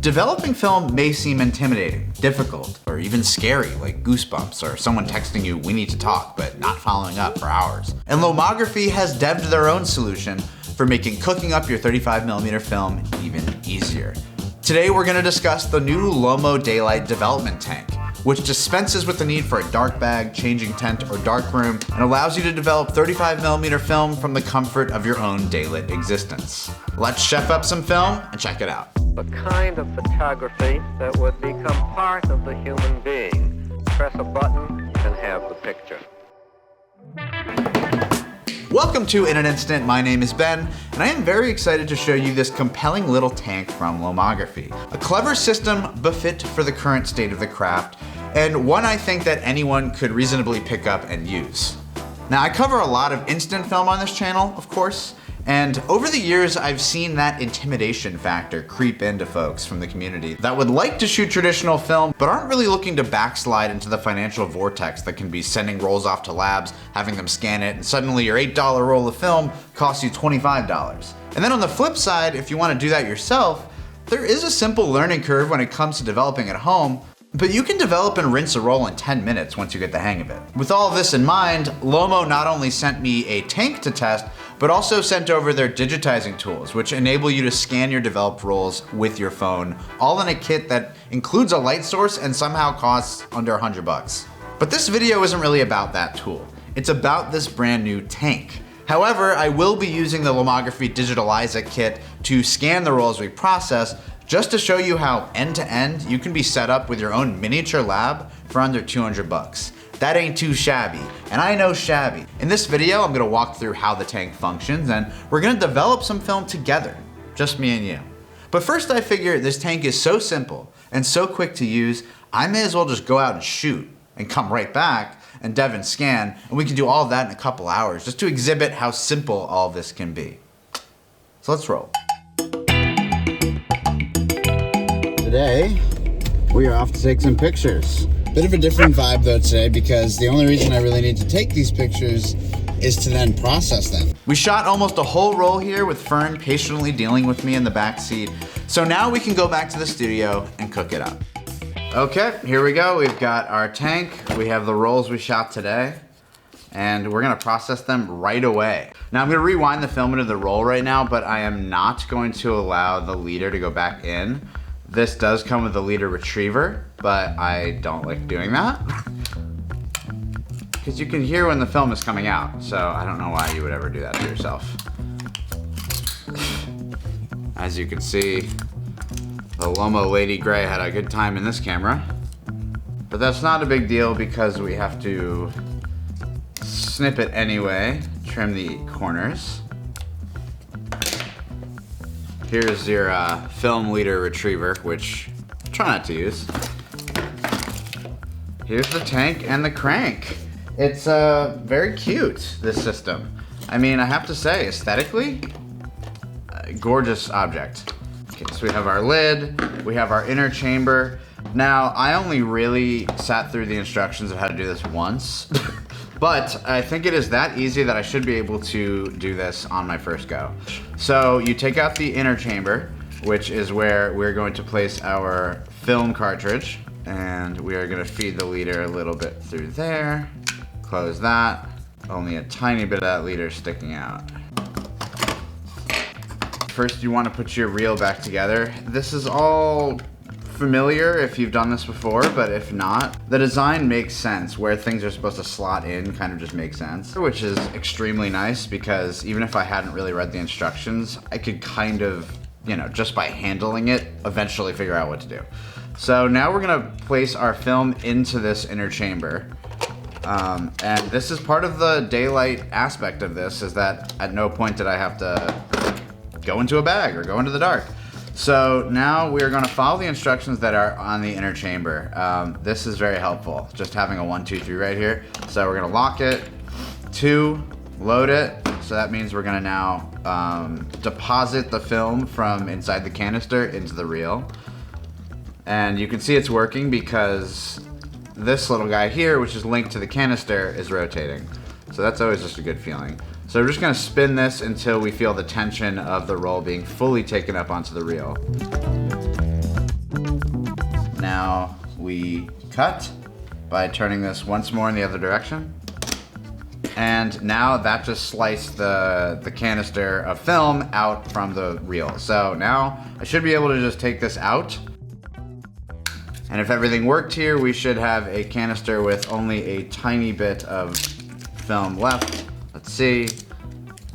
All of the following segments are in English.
Developing film may seem intimidating, difficult, or even scary, like goosebumps or someone texting you, "we need to talk," but not following up for hours. And Lomography has devved their own solution for making cooking up your 35mm film even easier. Today we're going to discuss the new Lomo Daylight Development Tank, which dispenses with the need for a dark bag, changing tent, or darkroom, and allows you to develop 35mm film from the comfort of your own daylit existence. Let's chef up some film and check it out. The kind of photography that would become part of the human being. Press a button and have the picture. Welcome to In an Instant. My name is Ben, and I am very excited to show you this compelling little tank from Lomography. A clever system befit for the current state of the craft, and one I think that anyone could reasonably pick up and use. Now, I cover a lot of instant film on this channel, of course, and over the years I've seen that intimidation factor creep into folks from the community that would like to shoot traditional film but aren't really looking to backslide into the financial vortex that can be sending rolls off to labs, having them scan it, and suddenly your $8 roll of film costs you $25. And then on the flip side, if you want to do that yourself, there is a simple learning curve when it comes to developing at home, but you can develop and rinse a roll in 10 minutes once you get the hang of it. With all of this in mind, Lomo not only sent me a tank to test, but also sent over their digitizing tools, which enable you to scan your developed rolls with your phone, all in a kit that includes a light source and somehow costs under $100. But this video isn't really about that tool. It's about this brand new tank. However, I will be using the Lomography Digitalizer kit to scan the rolls we process, just to show you how end-to-end you can be set up with your own miniature lab for under $200. That ain't too shabby, and I know shabby. In this video, I'm gonna walk through how the tank functions, and we're gonna develop some film together, just me and you. But first I figure this tank is so simple and so quick to use, I may as well just go out and shoot and come right back and dev and scan, and we can do all of that in a couple hours, just to exhibit how simple all of this can be. So let's roll. Today, we are off to take some pictures. Bit of a different vibe though today, because the only reason I really need to take these pictures is to then process them. We shot almost a whole roll here with Fern patiently dealing with me in the back seat. So now we can go back to the studio and cook it up. Okay, here we go. We've got our tank. We have the rolls we shot today, and we're gonna process them right away. Now I'm gonna rewind the film into the roll right now, but I am not going to allow the leader to go back in. This does come with a leader retriever, but I don't like doing that. Because you can hear when the film is coming out, so I don't know why you would ever do that to yourself. As you can see, the Lomo Lady Gray had a good time in this camera. But that's not a big deal because we have to snip it anyway, trim the corners. Here's your film leader retriever, which try not to use. Here's the tank and the crank. It's very cute, this system. I mean, I have to say, aesthetically, gorgeous object. Okay, so we have our lid, we have our inner chamber. Now, I only really sat through the instructions of how to do this once. But I think it is that easy that I should be able to do this on my first go. So you take out the inner chamber, which is where we're going to place our film cartridge. And we are gonna feed the leader a little bit through there. Close that. Only a tiny bit of that leader sticking out. First you wanna put your reel back together. This is all familiar if you've done this before, but if not, the design makes sense. Where things are supposed to slot in kind of just makes sense, which is extremely nice because even if I hadn't really read the instructions, I could kind of, just by handling it, eventually figure out what to do. So now we're gonna place our film into this inner chamber. And this is part of the daylight aspect of this, is that at no point did I have to go into a bag or go into the dark. So now we are going to follow the instructions that are on the inner chamber. This is very helpful, just having a 1, 2, 3 right here. So we're going to lock it, 2, load it. So that means we're going to now deposit the film from inside the canister into the reel. And you can see it's working because this little guy here, which is linked to the canister, is rotating. So that's always just a good feeling. So we're just gonna spin this until we feel the tension of the roll being fully taken up onto the reel. now we cut by turning this once more in the other direction. And now that just sliced the canister of film out from the reel. So now I should be able to just take this out. And if everything worked here, we should have a canister with only a tiny bit of film left. Let's see.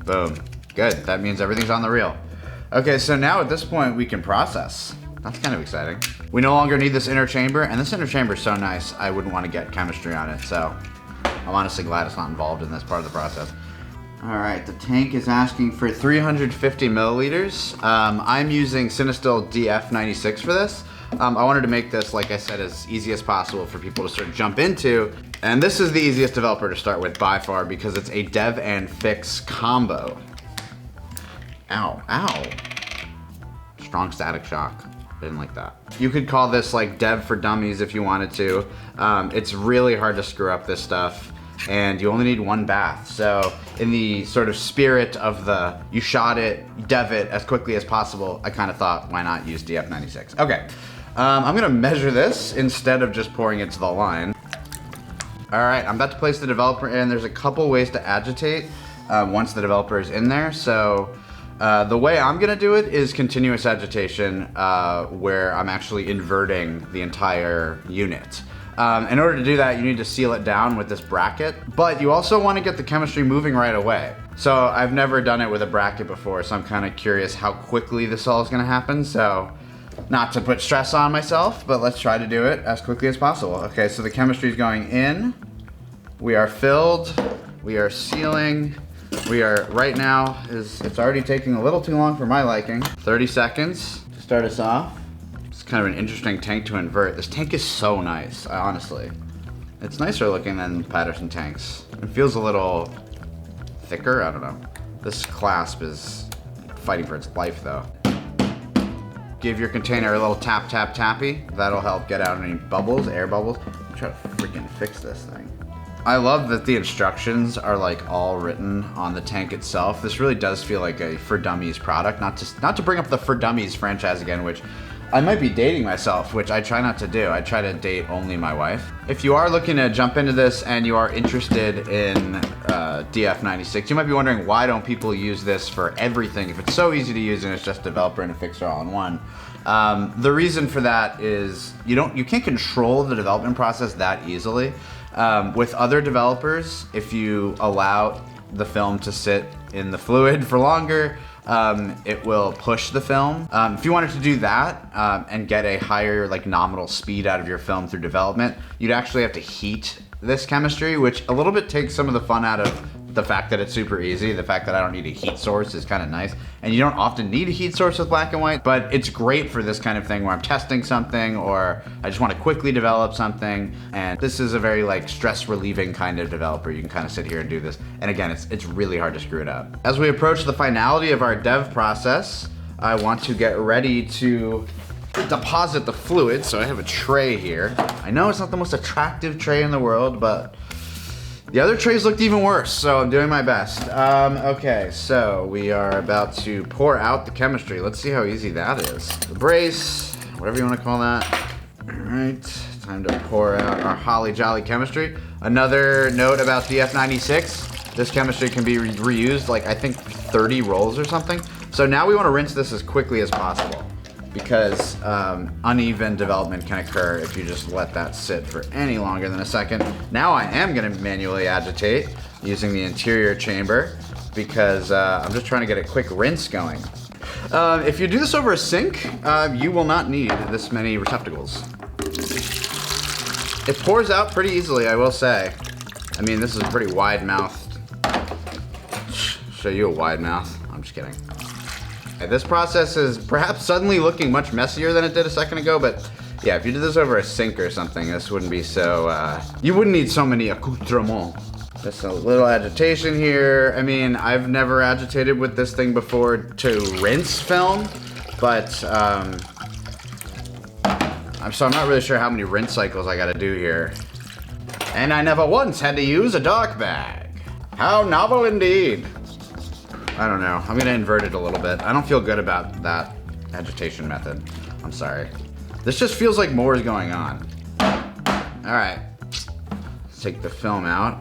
Boom. Good. That means everything's on the reel. Okay, so now at this point we can process. That's kind of exciting. We no longer need this inner chamber, and this inner chamber is so nice, I wouldn't want to get chemistry on it, so I'm honestly glad it's not involved in this part of the process. All right, the tank is asking for 350 milliliters. I'm using Cinestill DF96 for this. I wanted to make this, like I said, as easy as possible for people to sort of jump into. And this is the easiest developer to start with by far because it's a dev and fix combo. Ow, ow. Strong static shock. I didn't like that. You could call this like dev for dummies if you wanted to. It's really hard to screw up this stuff, and you only need one bath. So in the sort of spirit of the you shot it, dev it as quickly as possible, I kind of thought, why not use DF96? Okay, I'm gonna measure this instead of just pouring it to the line. All right, I'm about to place the developer in. There's a couple ways to agitate once the developer is in there. So the way I'm gonna do it is continuous agitation, where I'm actually inverting the entire unit. In order to do that, you need to seal it down with this bracket, but you also want to get the chemistry moving right away. So I've never done it with a bracket before, so I'm kind of curious how quickly this all is going to happen. So not to put stress on myself, but let's try to do it as quickly as possible. Okay, so the chemistry is going in. We are filled. We are sealing. We are right now, it's already taking a little too long for my liking. 30 seconds to start us off. It's kind of an interesting tank to invert. This tank is so nice, honestly. It's nicer looking than Patterson tanks. It feels a little thicker, I don't know. This clasp is fighting for its life though. Give your container a little tap, tap, tappy. That'll help get out any bubbles, air bubbles. I'm trying to freaking fix this thing. I love that the instructions are like all written on the tank itself. This really does feel like a For Dummies product. Not to bring up the For Dummies franchise again, which I might be dating myself, which I try not to do. I try to date only my wife. If you are looking to jump into this and you are interested in DF96, you might be wondering, why don't people use this for everything if it's so easy to use and it's just developer and a fixer all in one? The reason for that is you can't control the development process that easily. With other developers, if you allow the film to sit in the fluid for longer, it will push the film. If you wanted to do that and get a higher like nominal speed out of your film through development, you'd actually have to heat this chemistry, which a little bit takes some of the fun out of the fact that it's super easy. The fact that I don't need a heat source is kind of nice. And you don't often need a heat source with black and white, but it's great for this kind of thing where I'm testing something or I just want to quickly develop something. And this is a very like stress relieving kind of developer. You can kind of sit here and do this. And again, it's really hard to screw it up. As we approach the finality of our dev process, I want to get ready to deposit the fluid. So I have a tray here. I know it's not the most attractive tray in the world, but the other trays looked even worse, so I'm doing my best. Okay, so we are about to pour out the chemistry. Let's see how easy that is. The brace, whatever you want to call that. All right, time to pour out our holly jolly chemistry. Another note about DF96, this chemistry can be reused like I think 30 rolls or something. So now we want to rinse this as quickly as possible, because uneven development can occur if you just let that sit for any longer than a second. Now I am gonna manually agitate using the interior chamber because I'm just trying to get a quick rinse going. If you do this over a sink, you will not need this many receptacles. It pours out pretty easily, I will say. I mean, this is a pretty wide mouthed. Show you a wide mouth. I'm just kidding. This process is perhaps suddenly looking much messier than it did a second ago, but yeah, if you did this over a sink or something, this wouldn't be so, you wouldn't need so many accoutrements. Just a little agitation here. I mean, I've never agitated with this thing before to rinse film, but, so I'm not really sure how many rinse cycles I gotta do here. And I never once had to use a dark bag. How novel indeed. I don't know, I'm gonna invert it a little bit. I don't feel good about that agitation method. I'm sorry. This just feels like more is going on. All right, let's take the film out.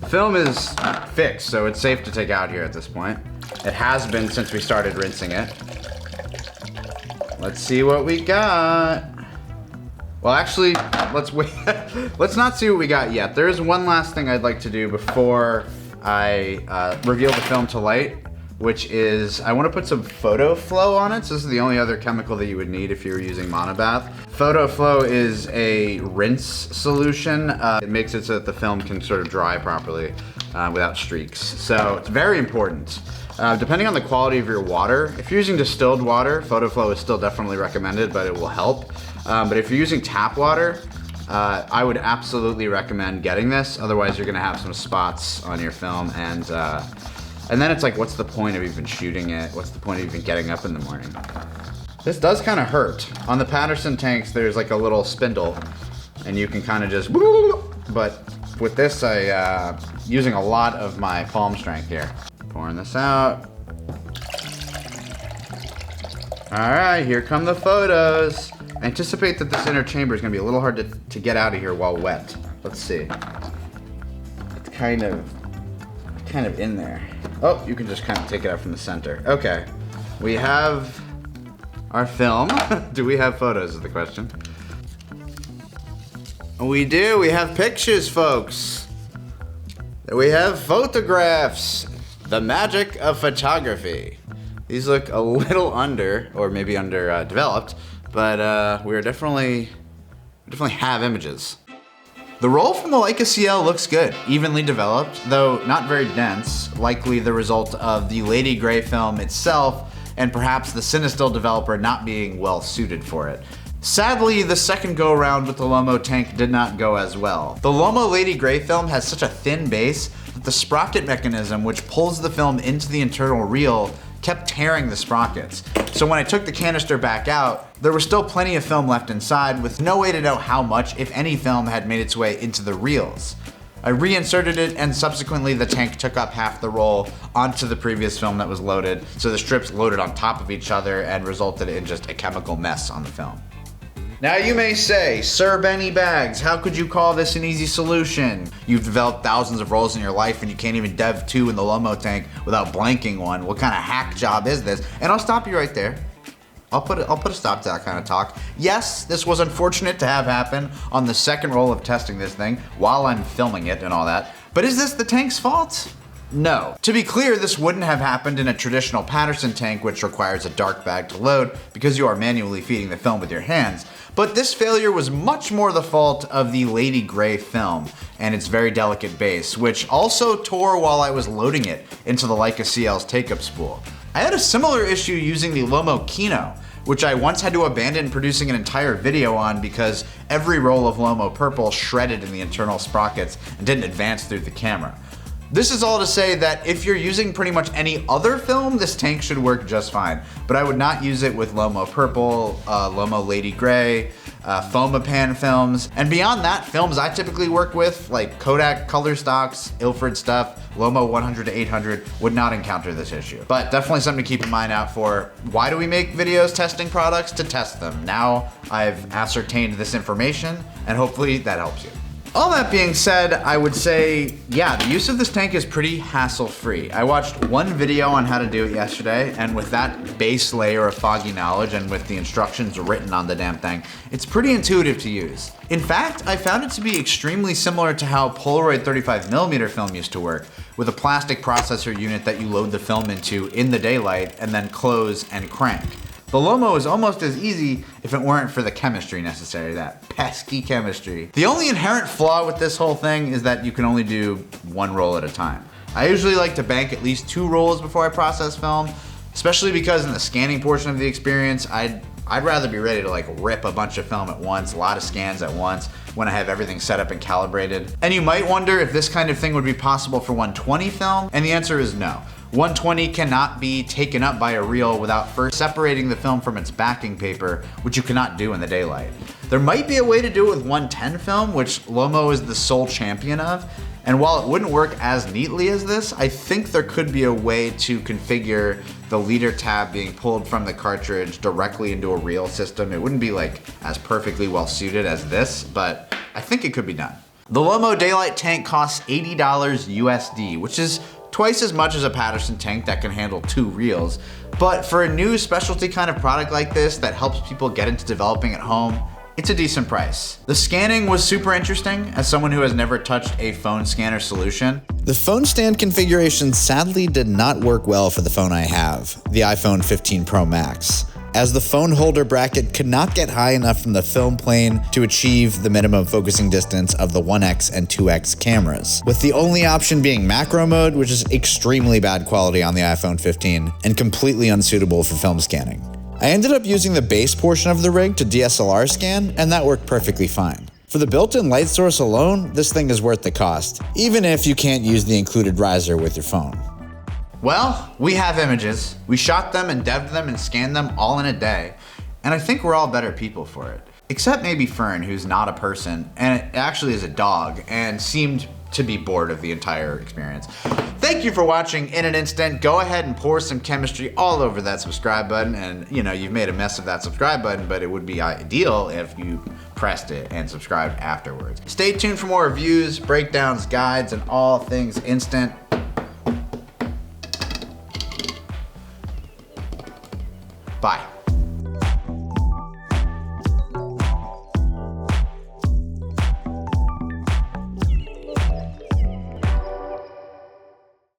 The film is fixed, so it's safe to take out here at this point. It has been since we started rinsing it. Let's see what we got. Well, actually, let's wait. Let's not see what we got yet. There is one last thing I'd like to do before I reveal the film to light, which is I want to put some photo flow on it. So this is the only other chemical that you would need if you were using monobath. Photo flow is a rinse solution. It makes it so that the film can sort of dry properly without streaks. So it's very important. Depending on the quality of your water, if you're using distilled water, photo flow is still definitely recommended, but it will help. But if you're using tap water, I would absolutely recommend getting this. Otherwise, you're gonna have some spots on your film, and then it's like, what's the point of even shooting it? What's the point of even getting up in the morning? This does kind of hurt. On the Patterson tanks, there's like a little spindle, and you can kind of just, but with this, using a lot of my palm strength here. Pouring this out. All right, here come the photos. I anticipate that this inner chamber is gonna be a little hard to get out of here while wet. Let's see. It's kind of in there. Oh, you can just kind of take it out from the center. Okay, we have our film. Do we have photos is the question. We do, we have pictures, folks. We have photographs. The magic of photography. These look a little underdeveloped, but we definitely have images. The roll from the Leica CL looks good, evenly developed, though not very dense, likely the result of the Lady Gray film itself and perhaps the Cinestill developer not being well suited for it. Sadly, the second go around with the Lomo tank did not go as well. The Lomo Lady Gray film has such a thin base that the sprocket mechanism which pulls the film into the internal reel kept tearing the sprockets. So when I took the canister back out, there was still plenty of film left inside with no way to know how much, if any, film had made its way into the reels. I reinserted it and subsequently the tank took up half the roll onto the previous film that was loaded, so the strips loaded on top of each other and resulted in just a chemical mess on the film. Now you may say, Sir Benny Baggs, how could you call this an easy solution? You've developed thousands of rolls in your life and you can't even dev 2 in the Lomo tank without blanking one. What kind of hack job is this? And I'll stop you right there. I'll put a stop to that kind of talk. Yes, this was unfortunate to have happen on the second roll of testing this thing while I'm filming it and all that. But is this the tank's fault? No. To be clear, this wouldn't have happened in a traditional Patterson tank, which requires a dark bag to load because you are manually feeding the film with your hands. But this failure was much more the fault of the Lady Gray film and its very delicate base, which also tore while I was loading it into the Leica CL's take-up spool. I had a similar issue using the Lomo Kino, which I once had to abandon producing an entire video on because every roll of Lomo Purple shredded in the internal sprockets and didn't advance through the camera. This is all to say that if you're using pretty much any other film, this tank should work just fine. But I would not use it with Lomo Purple, Lomo Lady Gray, Fomapan films. And beyond that, films I typically work with, like Kodak color stocks, Ilford stuff, Lomo 100 to 800, would not encounter this issue. But definitely something to keep in mind out for why do we make videos testing products? To test them. Now I've ascertained this information, and hopefully that helps you. All that being said, I would say, yeah, the use of this tank is pretty hassle-free. I watched one video on how to do it yesterday, and with that base layer of foggy knowledge and with the instructions written on the damn thing, it's pretty intuitive to use. In fact, I found it to be extremely similar to how Polaroid 35mm film used to work, with a plastic processor unit that you load the film into in the daylight and then close and crank. The Lomo is almost as easy if it weren't for the chemistry necessary, that pesky chemistry. The only inherent flaw with this whole thing is that you can only do one roll at a time. I usually like to bank at least 2 rolls before I process film, especially because in the scanning portion of the experience, I'd rather be ready to like rip a bunch of film at once, a lot of scans at once, when I have everything set up and calibrated. And you might wonder if this kind of thing would be possible for 120 film, and the answer is no. 120 cannot be taken up by a reel without first separating the film from its backing paper, which you cannot do in the daylight. There might be a way to do it with 110 film, which Lomo is the sole champion of, And while it wouldn't work as neatly as this, I think there could be a way to configure the leader tab being pulled from the cartridge directly into a reel system. It wouldn't be like as perfectly well suited as this, but I think it could be done. The Lomo Daylight tank costs $80 USD, which is twice as much as a Patterson tank that can handle 2 reels. But for a new specialty kind of product like this that helps people get into developing at home, it's a decent price. The scanning was super interesting as someone who has never touched a phone scanner solution. The phone stand configuration sadly did not work well for the phone I have, the iPhone 15 Pro Max, as the phone holder bracket could not get high enough from the film plane to achieve the minimum focusing distance of the 1x and 2x cameras, with the only option being macro mode, which is extremely bad quality on the iPhone 15 and completely unsuitable for film scanning. I ended up using the base portion of the rig to DSLR scan, and that worked perfectly fine. For the built-in light source alone, this thing is worth the cost, even if you can't use the included riser with your phone. Well, we have images. We shot them and dev'd them and scanned them all in a day, and I think we're all better people for it. Except maybe Fern, who's not a person, and it actually is a dog, and seemed to be bored of the entire experience. Thank you for watching In an Instant. Go ahead and pour some chemistry all over that subscribe button, and you've made a mess of that subscribe button, but it would be ideal if you pressed it and subscribed afterwards. Stay tuned for more reviews, breakdowns, guides, and all things instant.